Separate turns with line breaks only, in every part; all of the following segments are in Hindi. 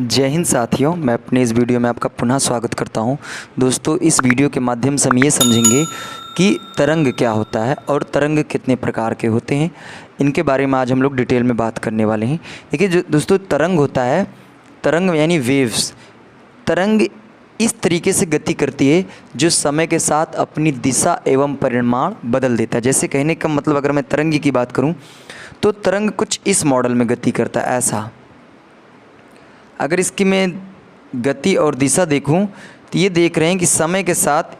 जय हिंद साथियों, मैं अपने इस वीडियो में आपका पुनः स्वागत करता हूं। दोस्तों, इस वीडियो के माध्यम से हम ये समझेंगे कि तरंग क्या होता है और तरंग कितने प्रकार के होते हैं। इनके बारे में आज हम लोग डिटेल में बात करने वाले हैं। देखिए जो दोस्तों तरंग होता है, तरंग यानी वेव्स, तरंग इस तरीके से गति करती है जो समय के साथ अपनी दिशा एवं परिमाण बदल देता है। जैसे कहने का मतलब अगर मैं तरंग की बात करूँ तो तरंग कुछ इस मॉडल में गति करता है, ऐसा। अगर इसकी मैं गति और दिशा देखूं तो ये देख रहे हैं कि समय के साथ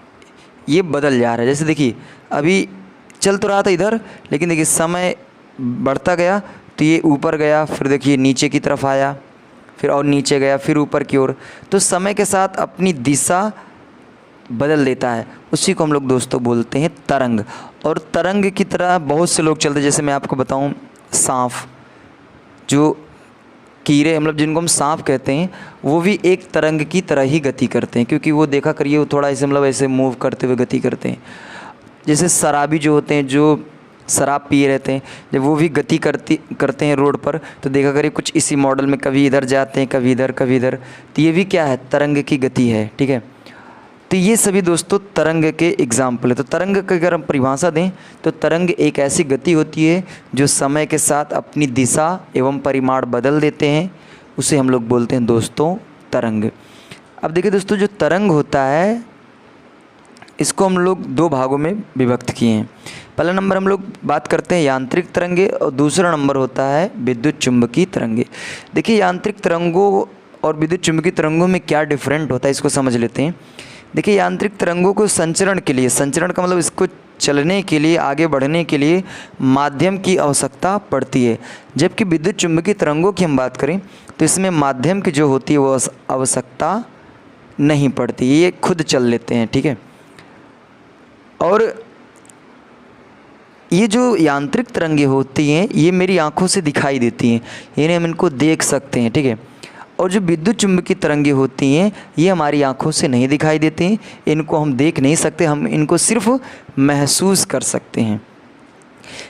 ये बदल जा रहा है। जैसे देखिए अभी चल तो रहा था इधर, लेकिन देखिए समय बढ़ता गया तो ये ऊपर गया, फिर देखिए नीचे की तरफ आया, फिर और नीचे गया, फिर ऊपर की ओर। तो समय के साथ अपनी दिशा बदल देता है, उसी को हम लोग दोस्तों बोलते हैं तरंग। और तरंग की तरह बहुत से लोग चलते हैं। जैसे मैं आपको बताऊं, सांप, जो कीड़े मतलब जिनको हम सांप कहते हैं, वो भी एक तरंग की तरह ही गति करते हैं, क्योंकि वो देखा करिए वो थोड़ा ऐसे मतलब ऐसे मूव करते हुए गति करते हैं। जैसे शराबी जो होते हैं, जो शराब पिए रहते हैं, जब वो भी गति करते हैं रोड पर, तो देखा करिए कुछ इसी मॉडल में, कभी इधर जाते हैं, कभी इधर, कभी इधर। तो ये भी क्या है, तरंग की गति है, ठीक है। तो ये सभी दोस्तों तरंग के एग्जाम्पल है। तो तरंग की अगर हम परिभाषा दें तो तरंग एक ऐसी गति होती है जो समय के साथ अपनी दिशा एवं परिमाण बदल देते हैं, उसे हम लोग बोलते हैं दोस्तों तरंग। अब देखिए दोस्तों, जो तरंग होता है इसको हम लोग दो भागों में विभक्त किए हैं। पहला नंबर हम लोग बात करते हैं यांत्रिक तरंगे, और दूसरा नंबर होता है विद्युत चुंबकीय तरंगे। देखिए यांत्रिक तरंगों और विद्युत चुंबकीय तरंगों में क्या डिफरेंट होता है, इसको समझ लेते हैं। देखिए यांत्रिक तरंगों को संचरण के लिए, संचरण का मतलब इसको चलने के लिए, आगे बढ़ने के लिए माध्यम की आवश्यकता पड़ती है। जबकि विद्युत चुंबकीय तरंगों की हम बात करें तो इसमें माध्यम की जो होती है वो आवश्यकता नहीं पड़ती, ये खुद चल लेते हैं, ठीक है। और ये जो यांत्रिक तरंगें होती हैं ये मेरी आंखों से दिखाई देती हैं, यानी हम इनको देख सकते हैं, ठीक है। और जो विद्युत चुंबकीय तरंगें होती हैं ये हमारी आंखों से नहीं दिखाई देती हैं, इनको हम देख नहीं सकते, हम इनको सिर्फ महसूस कर सकते हैं।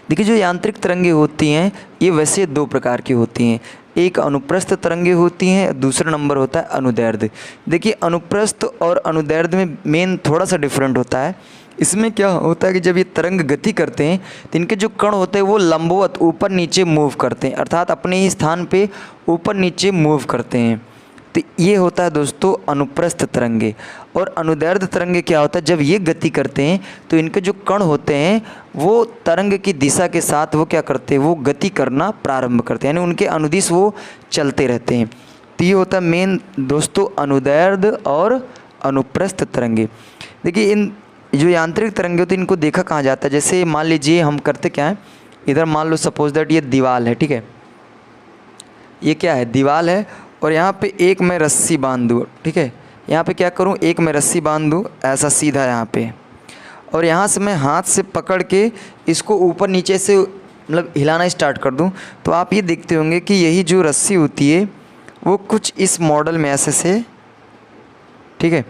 देखिए जो यांत्रिक तरंगें होती हैं ये वैसे दो प्रकार की होती हैं। एक अनुप्रस्थ तरंगें होती हैं, दूसरा नंबर होता है अनुदैर्ध्य। देखिए अनुप्रस्थ और अनुदैर्ध्य में मेन थोड़ा सा डिफरेंट होता है। इसमें क्या होता है कि जब ये तरंग गति करते हैं तो इनके जो कण होते हैं वो लंबवत ऊपर नीचे मूव करते हैं, अर्थात अपने ही स्थान पे ऊपर नीचे मूव करते हैं। तो ये होता है दोस्तों अनुप्रस्थ तरंगे। और अनुदैर्ध्य तरंगे क्या होता है, जब ये गति करते हैं तो इनके जो कण होते हैं वो तरंग की दिशा के साथ वो क्या करते हैं, वो गति करना प्रारंभ करते हैं, यानी उनके अनुदिश वो चलते रहते हैं। तो ये होता है मेन दोस्तों अनुदैर्ध्य और अनुप्रस्थ तरंगे। देखिए इन जो यांत्रिक तरंगे होती है इनको देखा कहाँ जाता है। जैसे मान लीजिए हम करते क्या है, इधर मान लो सपोज दैट ये दीवार है, ठीक है, ये क्या है, दीवार है, और यहाँ पे एक मैं रस्सी बांध दूँ, ठीक है। यहाँ पे क्या करूँ, एक मैं रस्सी बांध दूँ ऐसा सीधा यहाँ पे, और यहाँ से मैं हाथ से पकड़ के इसको ऊपर नीचे से मतलब हिलाना स्टार्ट कर दूँ, तो आप ये देखते होंगे कि यही जो रस्सी होती है वो कुछ इस मॉडल में ऐसे से, ठीक है।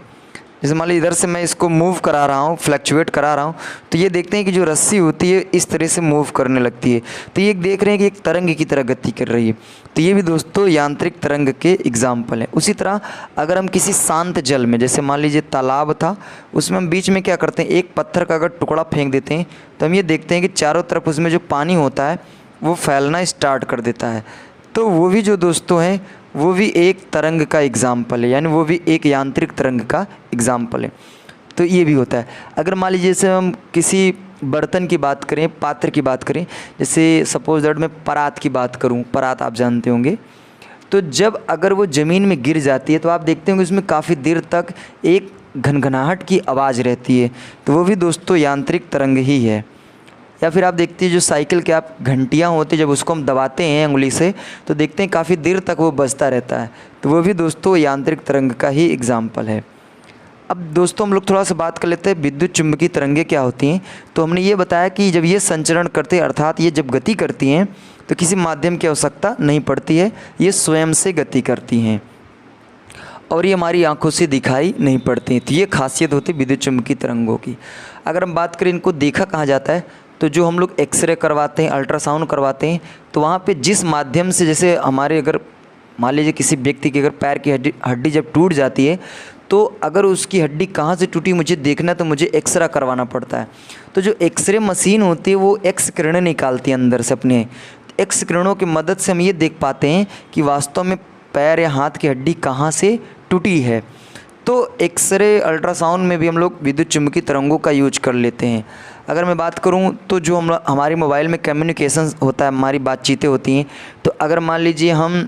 जैसे मान लीजिए इधर से मैं इसको मूव करा रहा हूँ, फ्लक्चुएट करा रहा हूँ, तो ये देखते हैं कि जो रस्सी होती है इस तरह से मूव करने लगती है। तो ये देख रहे हैं कि एक तरंग की तरह गति कर रही है। तो ये भी दोस्तों यांत्रिक तरंग के एग्जाम्पल है। उसी तरह अगर हम किसी शांत जल में, जैसे मान लीजिए तालाब था, उसमें हम बीच में क्या करते हैं, एक पत्थर का अगर टुकड़ा फेंक देते हैं तो हम ये देखते हैं कि चारों तरफ उसमें जो पानी होता है वो फैलना स्टार्ट कर देता है। तो वो भी जो दोस्तों हैं वो भी एक तरंग का एग्जाम्पल है, यानी वो भी एक यांत्रिक तरंग का एग्जाम्पल है। तो ये भी होता है। अगर मान लीजिए जैसे हम किसी बर्तन की बात करें, पात्र की बात करें, जैसे सपोज दैट मैं परात की बात करूं, परात आप जानते होंगे, तो जब अगर वो ज़मीन में गिर जाती है तो आप देखते होंगे उसमें काफ़ी देर तक एक घनघनाहट की आवाज़ रहती है, तो वो भी दोस्तों यांत्रिक तरंग ही है। या फिर आप देखते हैं जो साइकिल के आप घंटियाँ होती है, जब उसको हम दबाते हैं उंगली से तो देखते हैं काफ़ी देर तक वो बजता रहता है, तो वो भी दोस्तों यांत्रिक तरंग का ही एग्जाम्पल है। अब दोस्तों हम लोग थोड़ा सा बात कर लेते हैं विद्युत चुंबकीय तरंगें क्या होती हैं। तो हमने ये बताया कि जब ये संचरण करते हैं, अर्थात ये जब गति करती हैं तो किसी माध्यम की आवश्यकता नहीं पड़ती है, ये स्वयं से गति करती हैं और ये हमारी आंखों से दिखाई नहीं पड़ती। तो ये खासियत होती है विद्युत चुंबकीय तरंगों की। अगर हम बात करें इनको देखा कहाँ जाता है, तो जो हम लोग एक्सरे करवाते हैं, अल्ट्रासाउंड करवाते हैं, तो वहाँ पे जिस माध्यम से, जैसे हमारे अगर मान लीजिए किसी व्यक्ति की अगर पैर की हड्डी जब टूट जाती है, तो अगर उसकी हड्डी कहाँ से टूटी मुझे देखना, तो मुझे एक्सरे करवाना पड़ता है। तो जो एक्सरे मशीन होती है वो एक्स किरणें निकालती है अंदर से अपने। एक्स किरणों की मदद से हम ये देख पाते हैं कि वास्तव में पैर या हाथ की हड्डी कहाँ से टूटी है। तो एक्सरे अल्ट्रासाउंड में भी हम लोग विद्युत चुम्बकीय तरंगों का यूज कर लेते हैं। अगर मैं बात करूं तो जो हमारी मोबाइल में कम्युनिकेशन होता है, हमारी बातचीतें होती हैं, तो अगर मान लीजिए हम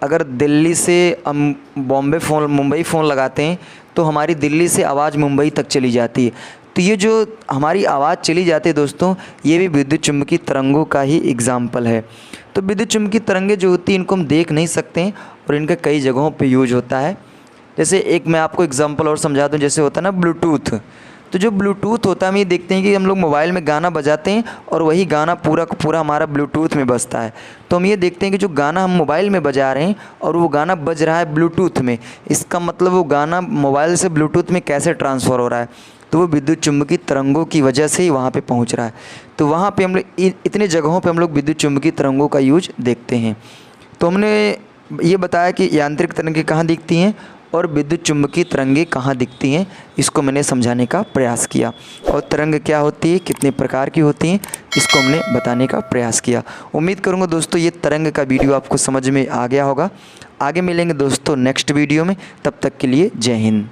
अगर दिल्ली से हम मुंबई फ़ोन लगाते हैं तो हमारी दिल्ली से आवाज़ मुंबई तक चली जाती है। तो ये जो हमारी आवाज़ चली जाती है दोस्तों, ये भी विद्युत चुम्बकीय तरंगों का ही एग्जाम्पल है। तो विद्युत चुम्बकीय तरंगें जो होती हैं इनको हम देख नहीं सकते हैं और इनका कई जगहों पे यूज होता है। जैसे एक मैं आपको एग्जांपल और समझा दूं, जैसे होता है ना ब्लूटूथ। तो जो ब्लूटूथ होता है हम ये देखते हैं कि हम लोग मोबाइल में गाना बजाते हैं और वही गाना पूरा का पूरा हमारा ब्लूटूथ में बजता है। तो हम ये देखते हैं कि जो गाना हम मोबाइल में बजा रहे हैं और वो गाना बज रहा है ब्लूटूथ में, इसका मतलब वो गाना मोबाइल से ब्लूटूथ में कैसे ट्रांसफ़र हो रहा है, तो वो विद्युत चुम्बकीय तरंगों की वजह से ही वहाँ पे पहुँच रहा है। तो वहाँ पे हम लोग इतने जगहों पे हम लोग विद्युत चुम्बकीय तरंगों का यूज देखते हैं। तो हमने ये बताया कि यांत्रिक तरंगें कहाँ दिखती हैं और विद्युत चुम्बकीय तरंगें कहाँ दिखती हैं, इसको मैंने समझाने का प्रयास किया। और तरंग क्या होती है, कितने प्रकार की होती हैं, इसको हमने बताने का प्रयास किया। उम्मीद करूँगा दोस्तों ये तरंग का वीडियो आपको समझ में आ गया होगा। आगे मिलेंगे दोस्तों नेक्स्ट वीडियो में, तब तक के लिए जय हिंद।